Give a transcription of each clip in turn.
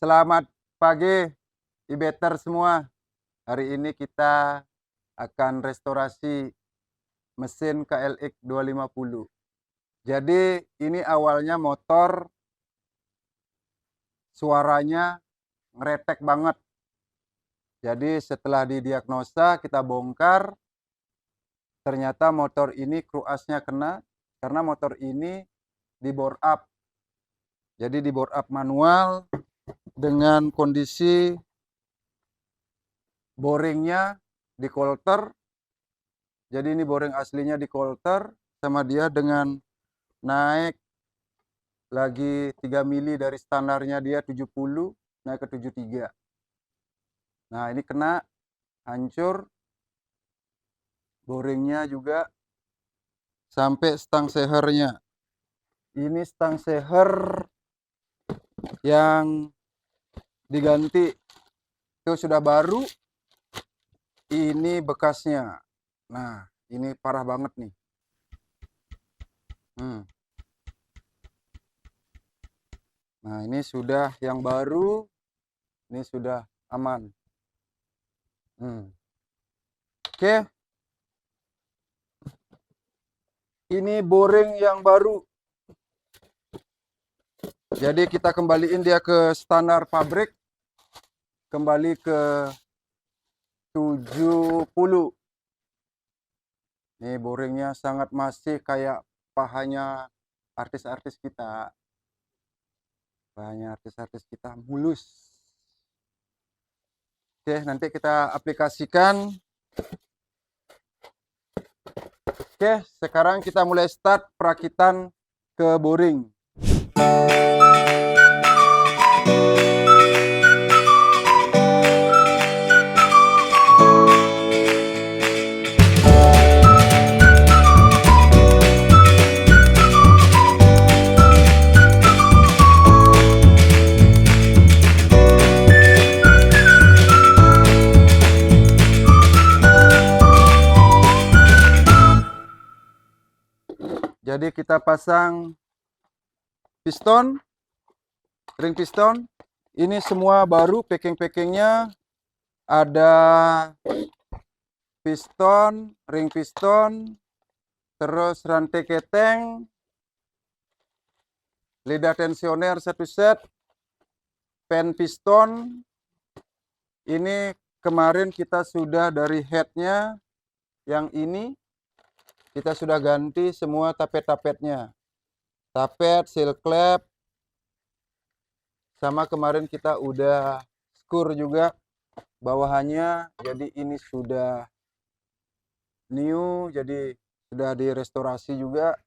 Selamat pagi, ibeter semua. Hari ini kita akan restorasi mesin KLX 250. Jadi ini awalnya motor suaranya ngeretek banget. Jadi setelah didiagnosa kita bongkar, ternyata motor ini kruasnya kena karena motor ini di bore up. Jadi di bore up manual dengan kondisi boringnya di coulter. Jadi ini boring aslinya di coulter, sama dia dengan naik lagi 3 mili dari standarnya dia 70, naik ke 73. Nah ini kena, hancur boringnya juga sampai stang sehernya. Ini stang seher yang diganti, itu sudah baru, ini bekasnya. Nah ini parah banget nih. Nah ini sudah yang baru, ini sudah aman. Oke, ini boring yang baru. Jadi kita kembaliin dia ke standar pabrik, kembali ke 70. Ini boringnya sangat masih kayak pahanya artis-artis kita. Pahanya artis-artis kita mulus. Oke, nanti kita aplikasikan. Oke, sekarang kita mulai start perakitan ke boring. Jadi kita pasang piston, ring piston. Ini semua baru, packing-packingnya. Ada piston, ring piston, terus rantai keteng, lidah tensioner 1 set, pen piston. Ini kemarin kita sudah dari headnya yang ini kita sudah ganti semua tapet-tapetnya, tapet, seal clamp, sama kemarin kita udah skur juga bawahannya. Jadi ini sudah new, jadi sudah direstorasi juga.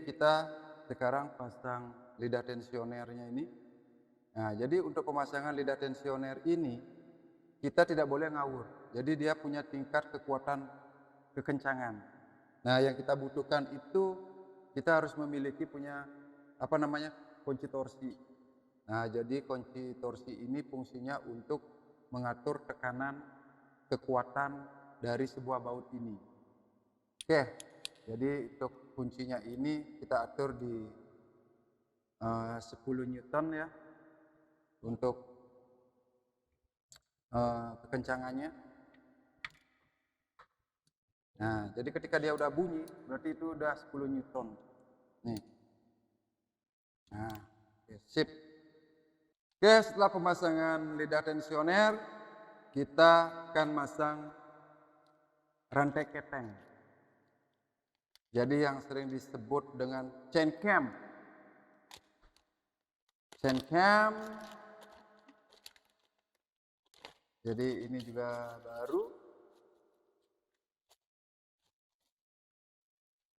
kita sekarang pasang lidah tensionernya ini. Nah, jadi untuk pemasangan lidah tensioner ini kita tidak boleh ngawur. Jadi dia punya tingkat kekuatan kekencangan. Nah, yang kita butuhkan itu kita harus memiliki punya kunci torsi. Nah, jadi kunci torsi ini fungsinya untuk mengatur tekanan kekuatan dari sebuah baut ini. Oke, jadi untuk kuncinya ini kita atur di 10 Newton ya untuk kekencangannya. Nah, jadi ketika dia udah bunyi berarti itu udah 10 Newton. Nih. Nah, sip. Oke, setelah pemasangan lidah tensioner, kita akan masang rantai keteng. Jadi yang sering disebut dengan chain cam. Chain cam. Jadi ini juga baru.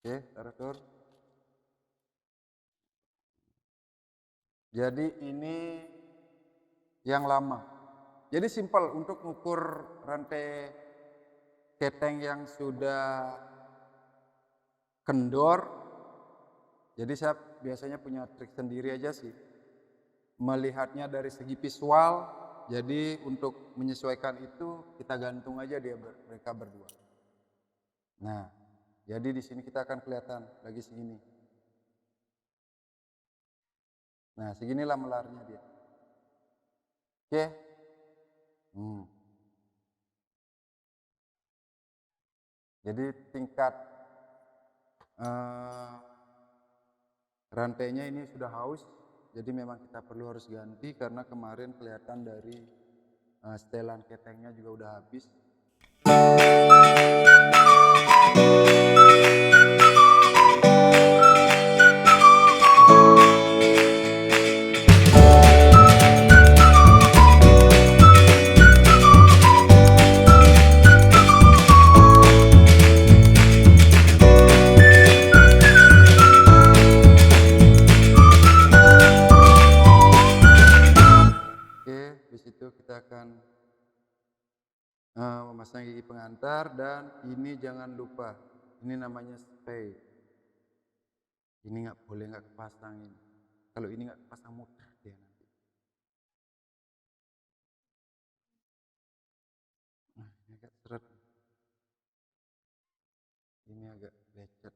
Oke, taruh. Jadi ini yang lama. Jadi simpel untuk mengukur rantai keteng yang sudah kendor. Jadi saya biasanya punya trik sendiri aja sih. Melihatnya dari segi visual. Jadi untuk menyesuaikan itu kita gantung aja mereka berdua. Nah, jadi di sini kita akan kelihatan lagi segini. Nah, seginilah melarnya dia. Oke. Jadi tingkat rantainya ini sudah haus. Jadi memang kita perlu harus ganti karena kemarin kelihatan dari setelan ketengnya juga udah habis. Kita akan memasang gigi pengantar dan ini jangan lupa, ini namanya spray. Ini boleh nggak kepasang ini. Kalau ini nggak kepasang muter dia nanti. Nah, ini agak seret. Ini agak lecet.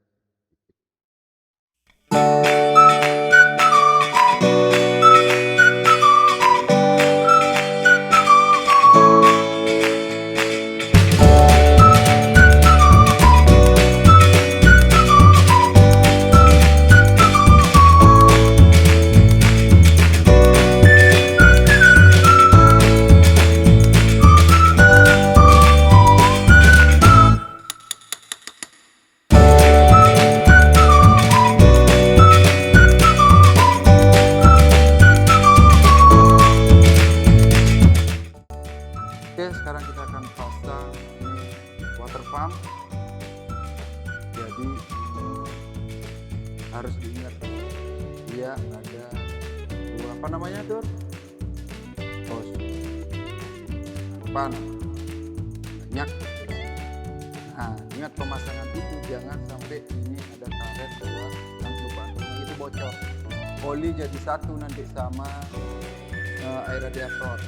Oke, sekarang kita akan pasang ini water pump. Jadi harus diingat dia ada dua banyak. Nah, ingat pemasangan itu jangan sampai ini ada karet bahwa yang lupa itu bocor. Oli jadi satu nanti sama air radiator.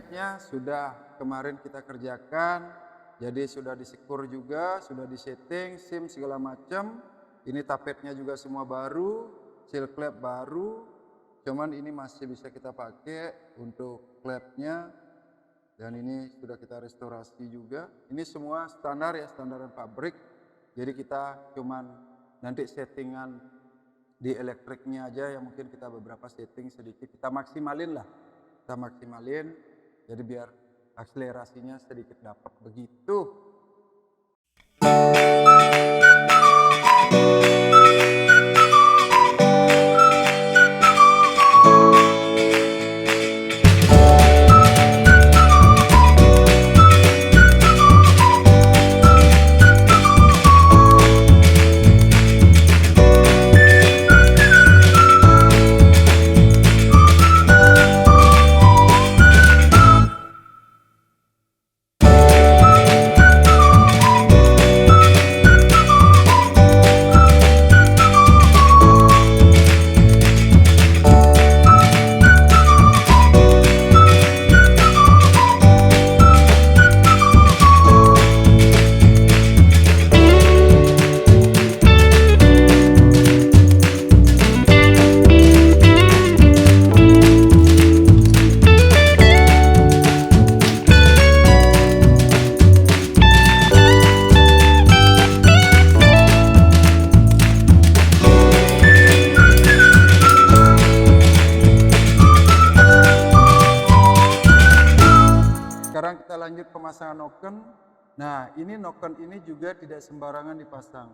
socketnya sudah kemarin kita kerjakan, jadi sudah disekur juga, sudah disetting, SIM segala macam. Ini tapetnya juga semua baru, seal clamp baru, cuman ini masih bisa kita pakai untuk clampnya. Dan ini sudah kita restorasi juga. Ini semua standar ya, standaran pabrik. Jadi kita cuman nanti settingan di elektriknya aja yang mungkin kita beberapa setting sedikit kita maksimalin lah. Kita maksimalin jadi biar akselerasinya sedikit dapat begitu. Sekarang kita lanjut pemasangan noken. Nah, ini noken ini juga tidak sembarangan dipasang.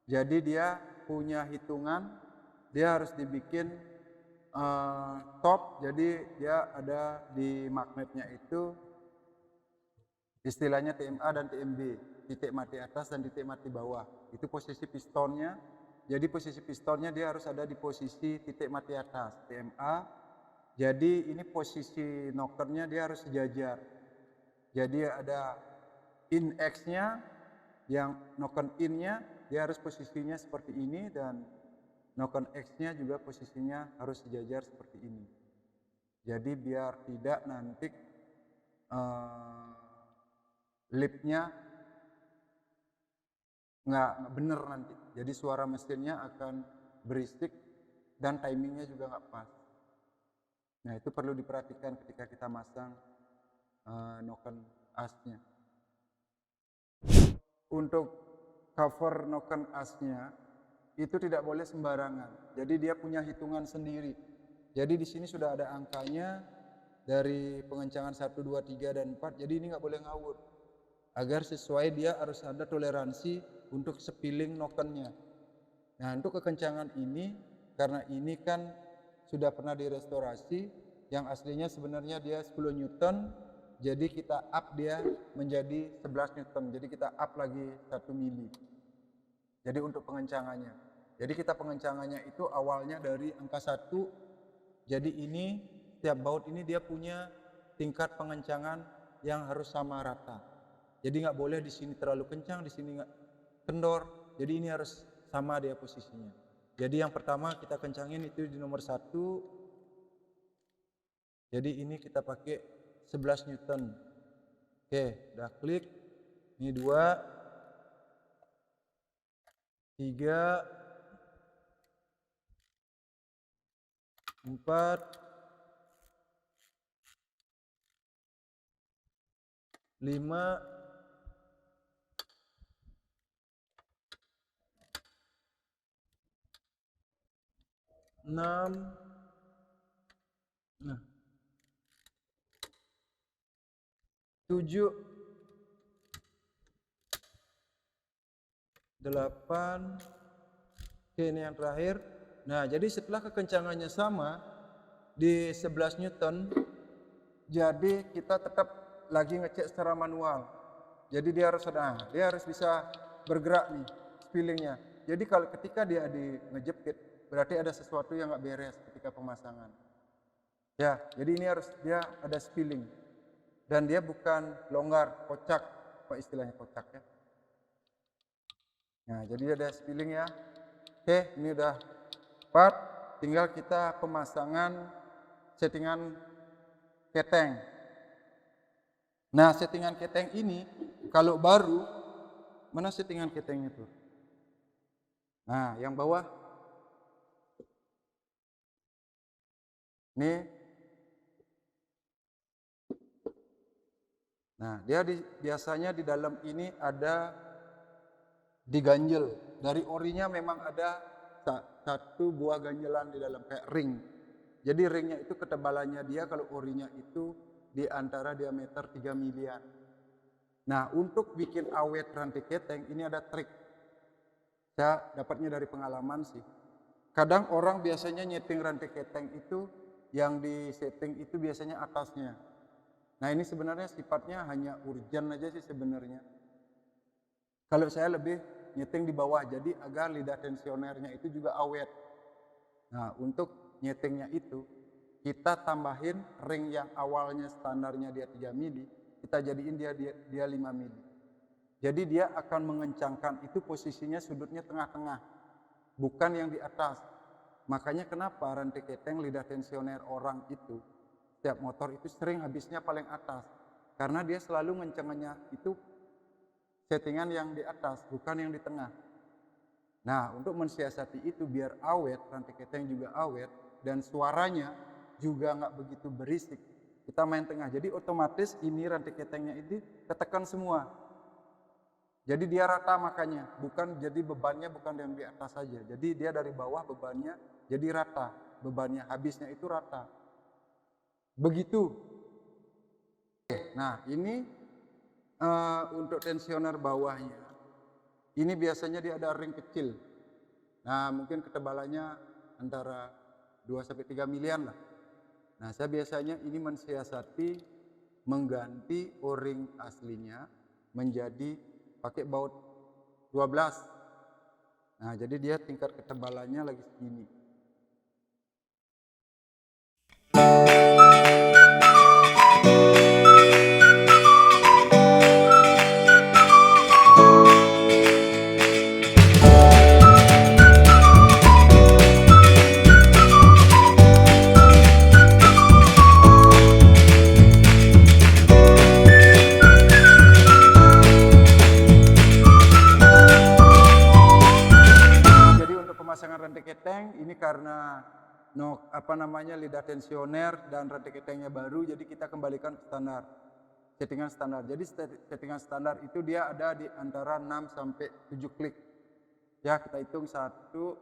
Jadi dia punya hitungan, dia harus dibikin top. Jadi dia ada di magnetnya itu istilahnya TMA dan TMB, titik mati atas dan titik mati bawah. Itu posisi pistonnya. Jadi posisi pistonnya dia harus ada di posisi titik mati atas, TMA. Jadi ini posisi nokennya dia harus sejajar. Jadi ada in X-nya, yang noken in-nya dia harus posisinya seperti ini, dan noken X-nya juga posisinya harus sejajar seperti ini. Jadi biar tidak nanti lipnya nggak bener nanti. Jadi suara mesinnya akan berisik dan timingnya juga nggak pas. Nah, itu perlu diperhatikan ketika kita masang noken asnya. Untuk cover noken asnya itu tidak boleh sembarangan. Jadi dia punya hitungan sendiri. Jadi di sini sudah ada angkanya dari pengencangan 1, 2, 3, dan 4. Jadi ini nggak boleh ngawur. Agar sesuai dia harus ada toleransi untuk sepiling nokennya. Nah, untuk kekencangan ini, karena ini kan sudah pernah direstorasi, yang aslinya sebenarnya dia 10 Newton, jadi kita up dia menjadi 11 Newton, jadi kita up lagi 1 mili. Jadi untuk pengencangannya. Jadi kita pengencangannya itu awalnya dari angka 1, jadi ini setiap baut ini dia punya tingkat pengencangan yang harus sama rata. Jadi nggak boleh di sini terlalu kencang, di sini nggak kendor, jadi ini harus sama dia posisinya. Jadi yang pertama kita kencangin itu di nomor 1. Jadi ini kita pakai 11 Newton. Oke, udah klik. Ini 2, 3, 4, 5, 6, nah, 7, 8. Oke, ini yang terakhir. Nah, jadi setelah kekencangannya sama di 11 Newton, jadi kita tetap lagi ngecek secara manual. Jadi dia harus ada, dia harus bisa bergerak nih spillingnya. Jadi kalau ketika dia ngejepit, berarti ada sesuatu yang nggak beres ketika pemasangan. Ya, jadi ini harus dia ada spilling. Dan dia bukan longgar, kocak, apa istilahnya kocak ya. Nah, jadi ada spilling ya. Oke, ini udah part. Tinggal kita pemasangan settingan keteng. Nah, settingan keteng ini kalau baru, mana settingan ketengnya tuh? Nah, yang bawah. Nih. Nah, dia biasanya di dalam ini ada diganjel. Dari orinya memang ada satu buah ganjelan di dalam kayak ring. Jadi ringnya itu ketebalannya dia kalau orinya itu di antara diameter 3 milian. Nah, untuk bikin awet rantai keteng ini ada trik. Saya dapatnya dari pengalaman sih. Kadang orang biasanya nyeting rantai keteng itu yang di setting itu biasanya atasnya. Nah, ini sebenarnya sifatnya hanya urgen aja sih sebenarnya. Kalau saya lebih nyeting di bawah, jadi agar lidah tensionernya itu juga awet. Nah, untuk nyetingnya itu, kita tambahin ring yang awalnya standarnya dia 3 mili, kita jadiin dia 5 mili. Jadi dia akan mengencangkan itu posisinya sudutnya tengah-tengah, bukan yang di atas. Makanya kenapa rantai keteng lidah tensioner orang itu, setiap motor itu sering habisnya paling atas. Karena dia selalu ngencengannya itu settingan yang di atas, bukan yang di tengah. Nah, untuk mensiasati itu biar awet, rantai keteng juga awet, dan suaranya juga nggak begitu berisik, kita main tengah. Jadi otomatis ini rantai ketengnya ini ketekan semua. Jadi dia rata makanya, bukan jadi bebannya bukan yang di atas saja. Jadi dia dari bawah bebannya jadi rata, bebannya habisnya itu rata. Begitu. Nah, ini untuk tensioner bawahnya. Ini biasanya dia ada ring kecil. Nah, mungkin ketebalannya antara 2-3 milian lah. Nah, saya biasanya ini mensiasati mengganti o-ring aslinya menjadi pakai baut 12. Nah, jadi dia tingkat ketebalannya lagi segini. Pemasangan rantai keteng ini karena lidah tensioner dan rantai ketengnya baru, jadi kita kembalikan ke standar, settingan standar. Jadi settingan standar itu dia ada di antara 6 sampai 7 klik. Ya, kita hitung 1,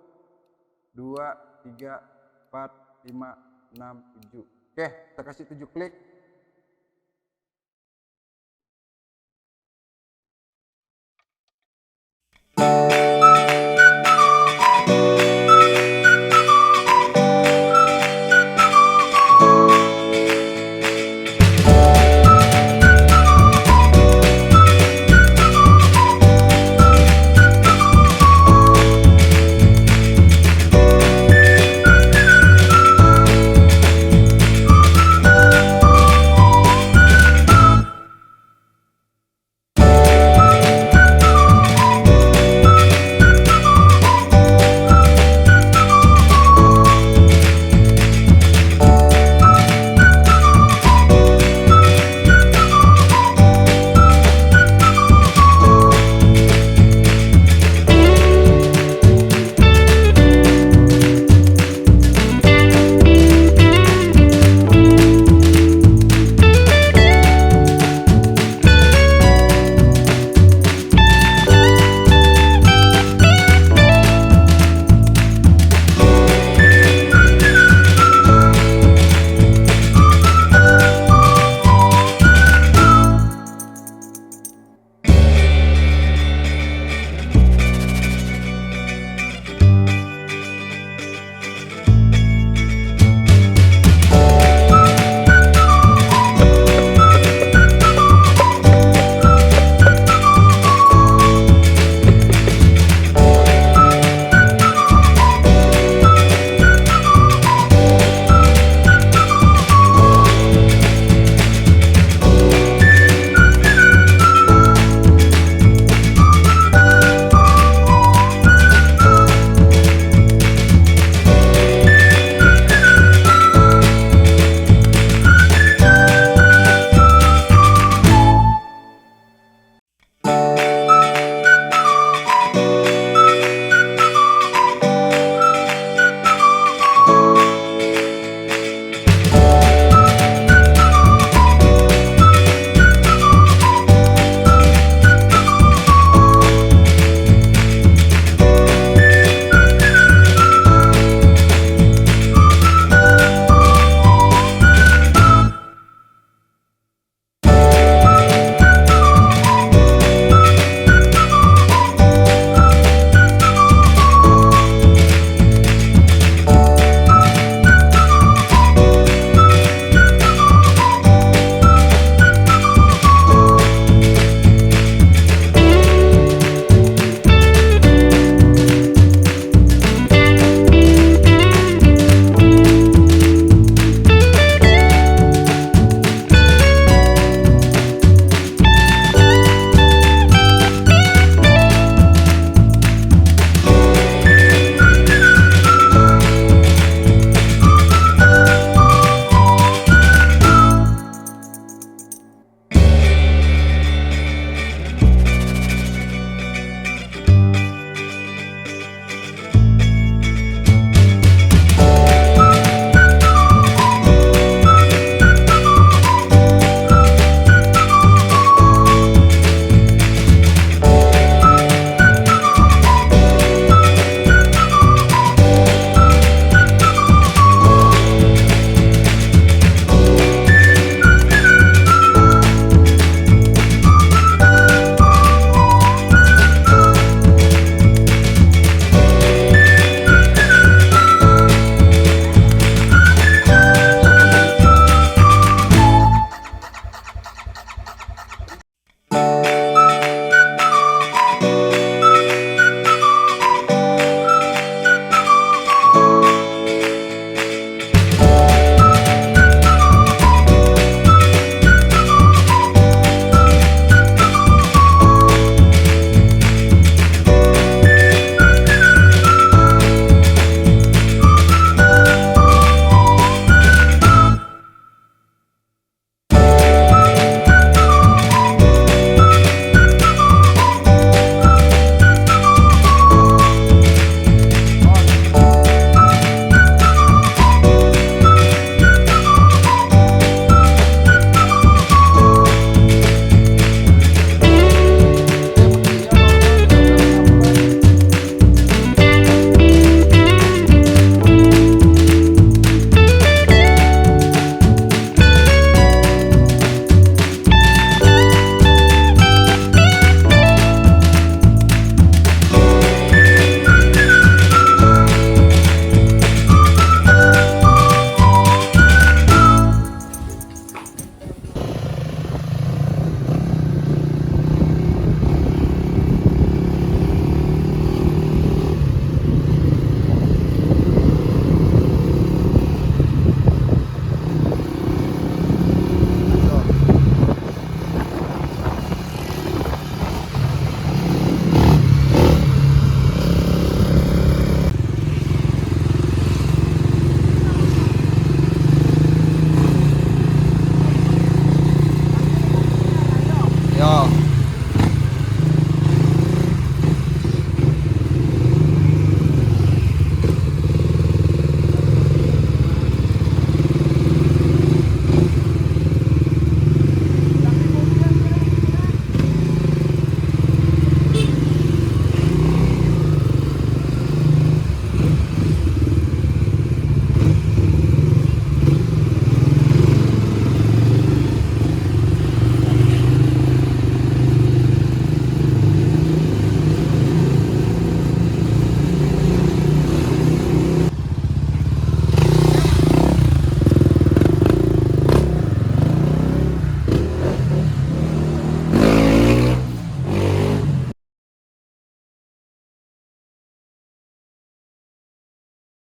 2, 3, 4, 5, 6, 7. Oke, kita kasih 7 klik.